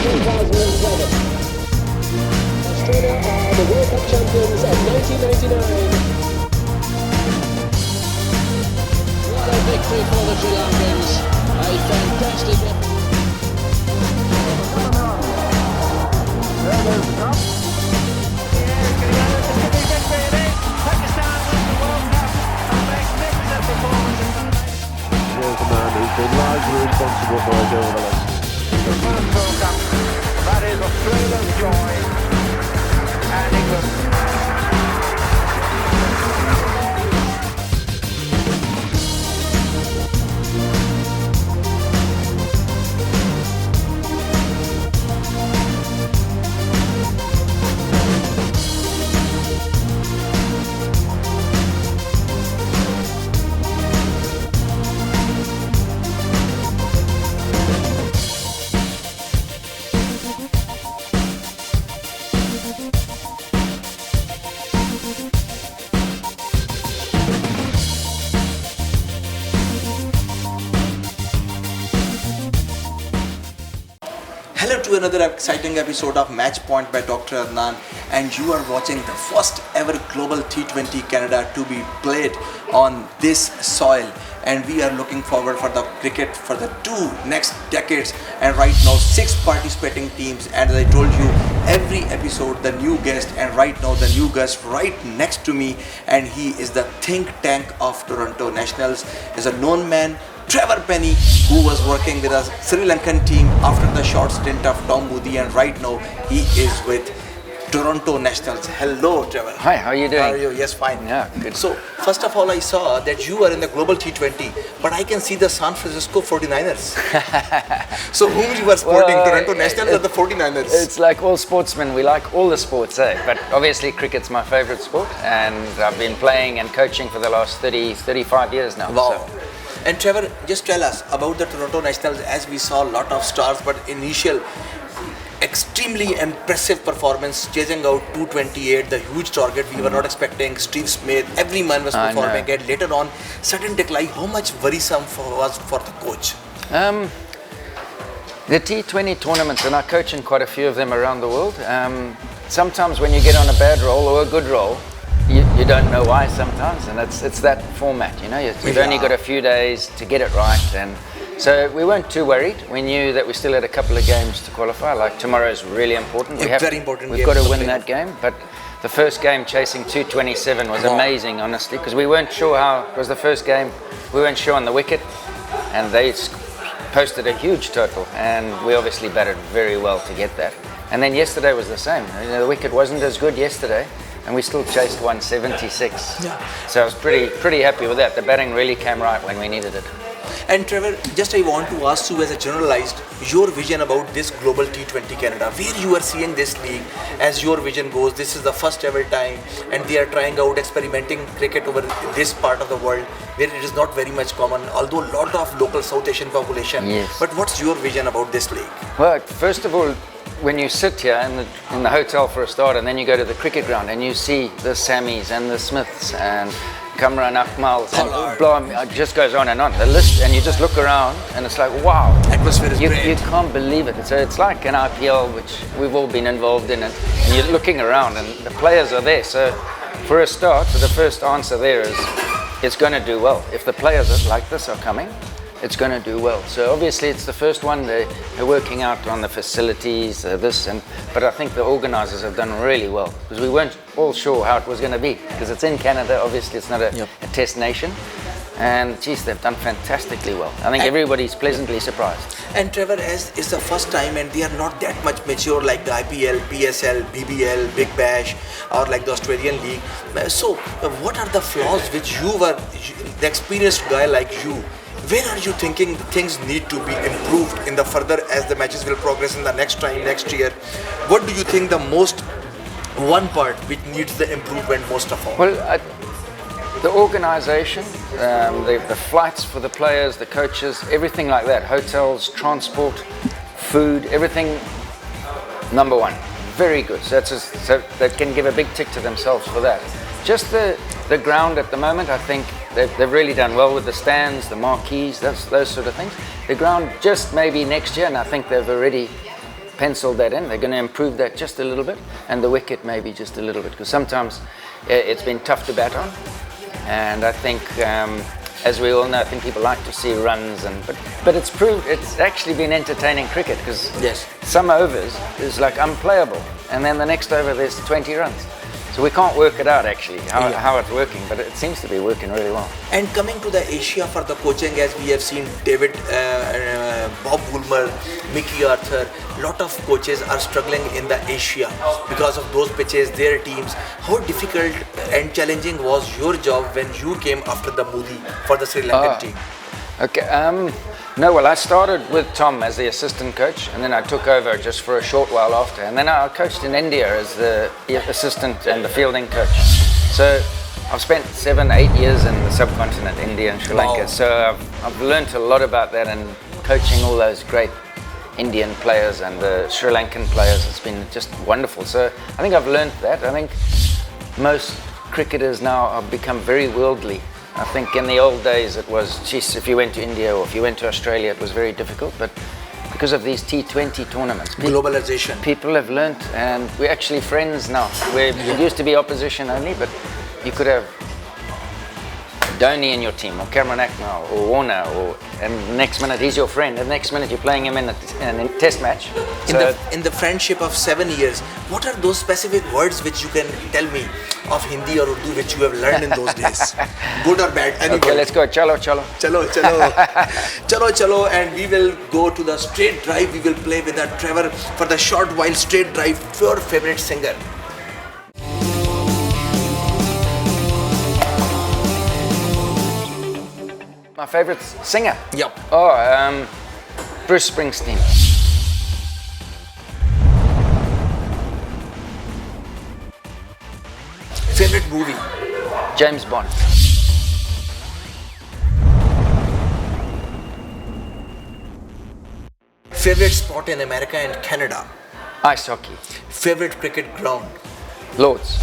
2007. Australia are the World Cup champions of 1999. What a victory for the Sri Lankans. A fantastic effort. Pakistan wins the World Cup. A magnificent performance. Here's the man who's been largely responsible for us over the last. The first World Cup. That is Australia's joy. And England. Hello to another exciting episode of Match Point by Dr. Adnan, and you are watching the first ever global T20 Canada to be played on this soil, and we are looking forward for the cricket for the next decades. And right now 6 participating teams, and as I told you every episode the new guest, and right now the new guest right next to me, and he is the think tank of Toronto Nationals, is a known man, Trevor, who was working with a Sri Lankan team after the short stint of Tom Moody, and right now he is with Toronto Nationals. Hello, Trevor. Hi, how are you doing? How are you? Yes, fine. Yeah, good. So, first of all, I saw that you are in the Global T20, but I can see the San Francisco 49ers. So, whom you are supporting, Toronto Nationals or the 49ers? It's like all sportsmen, we like all the sports, but obviously cricket's my favorite sport, and I've been playing and coaching for the last 35 years now. Wow. So. And Trevor, just tell us about the Toronto Nationals, as we saw a lot of stars, but initial extremely impressive performance, chasing out 228, the huge target we were not expecting. Steve Smith, every man was performing, and later on, sudden decline. How much worrisome was for the coach? The T20 tournaments, and I coach in quite a few of them around the world, sometimes when you get on a bad roll or a good roll, you don't know why sometimes, and it's that format, you know. You've only got a few days to get it right, and so we weren't too worried. We knew that we still had a couple of games to qualify. Like tomorrow is really important. Very important. We've got to win that game. But the first game chasing 227 was amazing, honestly, because we weren't sure how. It was the first game. We weren't sure on the wicket, and they posted a huge total, and we obviously batted very well to get that. And then yesterday was the same. You know, the wicket wasn't as good yesterday, and we still chased 176. Yeah. So I was pretty happy with that. The batting really came right when we needed it. And Trevor, just I want to ask you as a generalized, your vision about this global T20 Canada, where you are seeing this league as your vision goes. This is the first ever time, and they are trying out experimenting cricket over this part of the world where it is not very much common, although a lot of local South Asian population. Yes. But what's your vision about this league? Well, first of all, when you sit here in the hotel for a start, and then you go to the cricket ground and you see the Sammys and the Smiths and Kamran Akmals and blah, it just goes on and on. The list, and you just look around and it's like, wow. Atmosphere is great. You can't believe it. So it's like an IPL, which we've all been involved in it. And you're looking around and the players are there. So for a start, the first answer there is it's going to do well. If the players like this are coming, it's going to do well. So obviously it's the first one. They're working out on the facilities, but I think the organisers have done really well, because we weren't all sure how it was going to be, because it's in Canada. Obviously it's not a test nation, and geez, they've done fantastically well. I think everybody's pleasantly surprised. And Trevor, as it's the first time, and they are not that much mature like the IPL, PSL, BBL, Big Bash, or like the Australian League. So what are the flaws which you were, the experienced guy like you, where are you thinking things need to be improved in the further as the matches will progress in the next year? What do you think the one part which needs the improvement most of all? Well, the organisation, the flights for the players, the coaches, everything like that, hotels, transport, food, everything, number one, very good. So that can give a big tick to themselves for that. Just the ground at the moment, I think they've really done well with the stands, the marquees, those sort of things. The ground just maybe next year, and I think they've already penciled that in. They're going to improve that just a little bit, and the wicket maybe just a little bit, because sometimes it's been tough to bat on. And I think, as we all know, I think people like to see runs, but it's actually been entertaining cricket, because Yes. some overs is like unplayable, and then the next over there's 20 runs. So we can't work it out actually how it's working, but it seems to be working really well. And coming to the Asia for the coaching, as we have seen David, Bob Woolmer, Mickey Arthur, lot of coaches are struggling in the Asia because of those pitches, their teams. How difficult and challenging was your job when you came after the Moody for the Sri Lankan team? Okay. No, well, I started with Tom as the assistant coach, and then I took over just for a short while after, and then I coached in India as the assistant and the fielding coach. So I've spent 7-8 years in the subcontinent, India and Sri Lanka. Wow. So I've learned a lot about that, and coaching all those great Indian players and the Sri Lankan players. It's been just wonderful. So I think I've learned that. I think most cricketers now have become very worldly. I think in the old days it was, geez, if you went to India or if you went to Australia, it was very difficult. But because of these T20 tournaments, Globalization. people have learnt, and we're actually friends now. It used to be opposition only, but you could have Dhoni in your team, or Cameron Atnell, or Warner, and the next minute he's your friend, and the next minute you're playing him in a test match. In the friendship of 7 years, what are those specific words which you can tell me of Hindi or Urdu which you have learned in those days? Good or bad? Any Okay, word? let's go. Chalo, chalo. Chalo, chalo. Chalo, chalo. And we will go to the straight drive. We will play with Trevor for the short while straight drive. Your favorite singer? My favorite singer? Yep. Oh, Bruce Springsteen. Favorite movie? James Bond. Favorite sport in America and Canada? Ice hockey. Favorite cricket ground? Lords.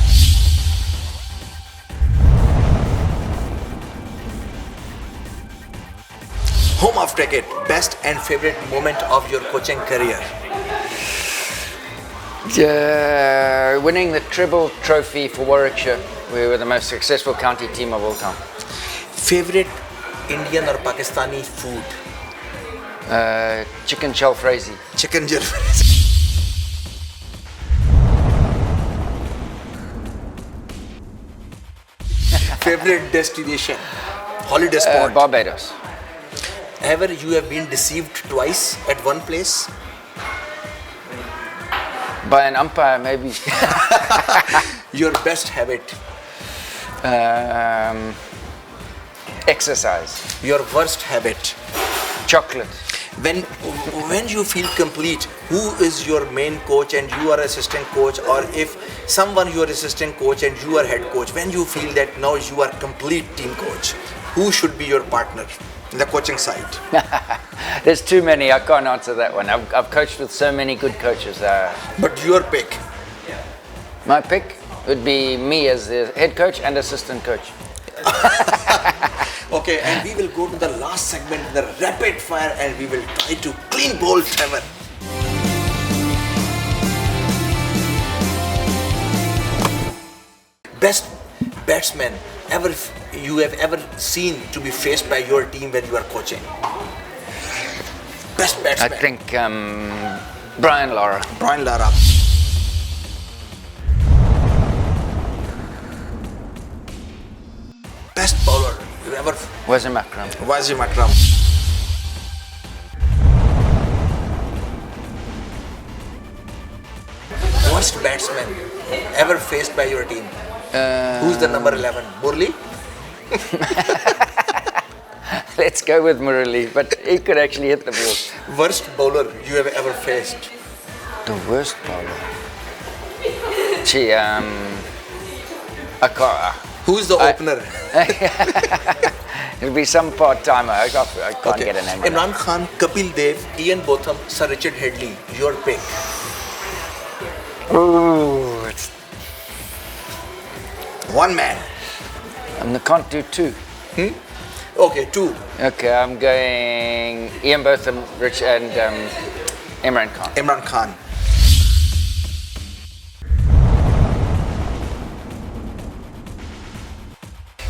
Home of cricket, best and favorite moment of your coaching career? Winning the treble trophy for Warwickshire. We were the most successful county team of all time. Favorite Indian or Pakistani food? Chicken jalfrezi. Chicken jalfrezi. Favorite destination? Holiday spot? Barbados. Ever you have been deceived twice at one place? By an umpire, maybe. Your best habit? Exercise. Your worst habit? Chocolate. When you feel complete, who is your main coach and you are assistant coach, or if someone you are assistant coach and you are head coach, when you feel that now you are complete team coach, who should be your partner in the coaching side? There's too many. I can't answer that one. I've coached with so many good coaches. But your pick? My pick would be me as the head coach and assistant coach. Okay, and we will go to the last segment, the rapid fire, and we will try to clean bowl Trevor. Best batsman you have ever seen to be faced by your team when you are coaching? Best I batsman? think Brian Lara. Brian Lara. Best bowler you ever? Wasim Akram. Wasim Akram. Worst batsman ever faced by your team? Who's the number 11? Murli? Let's go with Murali, but he could actually hit the ball. Worst bowler you have ever faced? The worst bowler? Gee, I can't. Who's the opener? It'll be some part-timer. I can't get a name. Imran Khan, Kapil Dev, Ian Botham, Sir Richard Headley. Your pick. Ooh, it's, One man. I can't do two. Okay, two. Okay, I'm going Ian Botham, Rich, and Imran Khan. Imran Khan.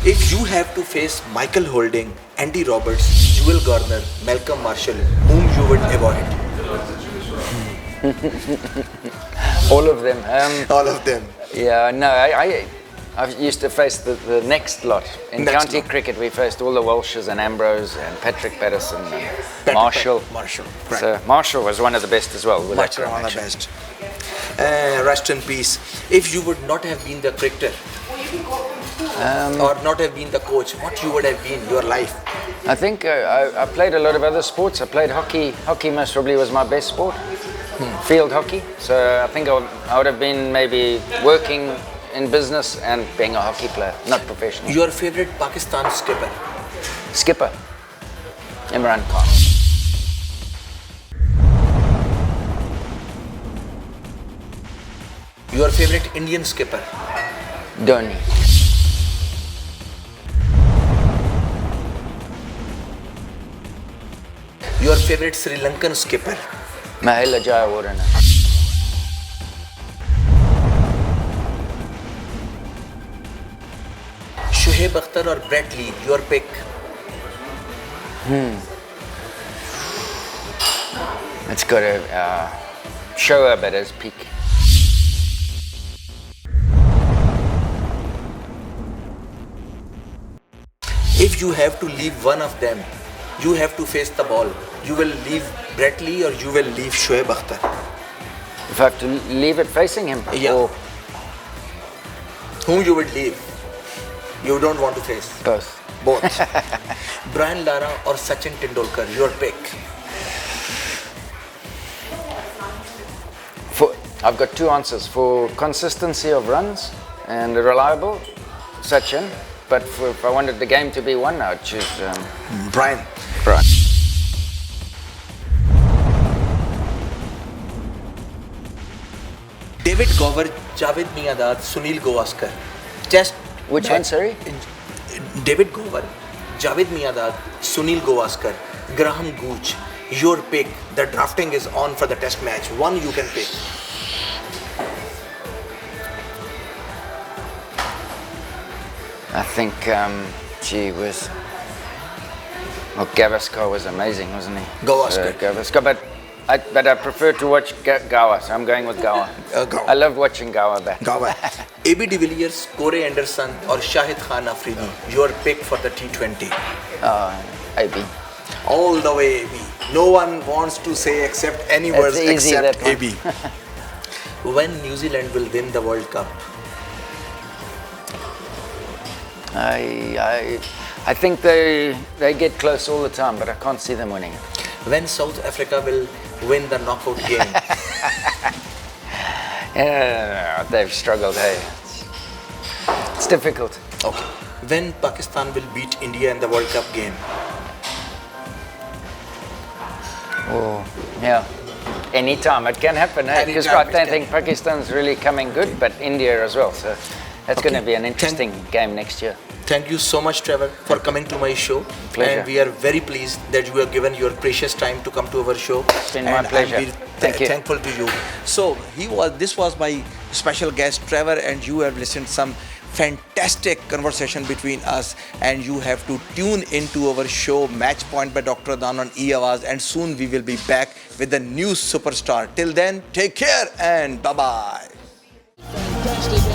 If you have to face Michael Holding, Andy Roberts, Jewel Garner, Malcolm Marshall, whom you would avoid? All of them. All of them. Yeah, no, I used to face the next lot. In Next county lot. cricket, we faced all the Welshers and Ambrose and Patrick Patterson and Marshall. Marshall. So Marshall was one of the best as well. With that Marshall, one of the connection. best. Rest in peace. If you would not have been the cricketer, or not have been the coach, what you would have been, your life? I think I played a lot of other sports. I played hockey. Hockey most probably was my best sport. Field hockey. So I think I would have been maybe working in business and being a hockey player, not professional. Your favorite Pakistan skipper? Skipper. Imran Khan. Your favorite Indian skipper? Dhoni. Your favorite Sri Lankan skipper? Mahela Jayawardena. Shoaib Akhtar or Brett Lee, your pick? It's got to show up at his peak. If you have to leave one of them, you have to face the ball. You will leave Brett Lee or you will leave Shoaib Akhtar? If I have to leave it facing him, Yeah. or Whom you would leave? You don't want to face? both. Both. Brian Lara or Sachin Tendulkar, your pick? I've got two answers. For consistency of runs and reliable, Sachin. But if I wanted the game to be won, I'd choose Brian. Brian. David Gower, Javed Miandad, Sunil Gavaskar. Just Which one, sorry? David Gower, Javed Miandad, Sunil Gavaskar, Graham Gooch. Your pick. The drafting is on for the test match. One you can pick. I think Gavaskar was amazing, wasn't he? Gavaskar. Gavaskar, but I prefer to watch Gower, so I'm going with Gower. Gower. I love watching Gower bat. Gower. AB de Villiers, Corey Anderson or Shahid Khan Afridi. Your pick for the T20. AB. All the way AB. No one wants to say except any words It's easy, except that one. AB. When New Zealand will win the World Cup? I think they get close all the time, but I can't see them winning it. When South Africa will win the knockout game? Yeah, they've struggled. Hey, it's difficult. Okay. When Pakistan will beat India in the World Cup game? Oh, yeah. Anytime it can happen, hey? Because I Anytime it don't can think Pakistan's really coming good, but India as well. So that's going to be an interesting game next year. Thank you so much, Trevor, for coming to my show. Pleasure. And we are very pleased that you have given your precious time to come to our show. It's been my pleasure. I'm Thank you. thankful to you. So this was my special guest, Trevor, and you have listened some fantastic conversation between us, and you have to tune into our show Match Point by Dr. Adnan on E-Awaz, and soon we will be back with the new superstar. Till then, take care and bye-bye. Fantastic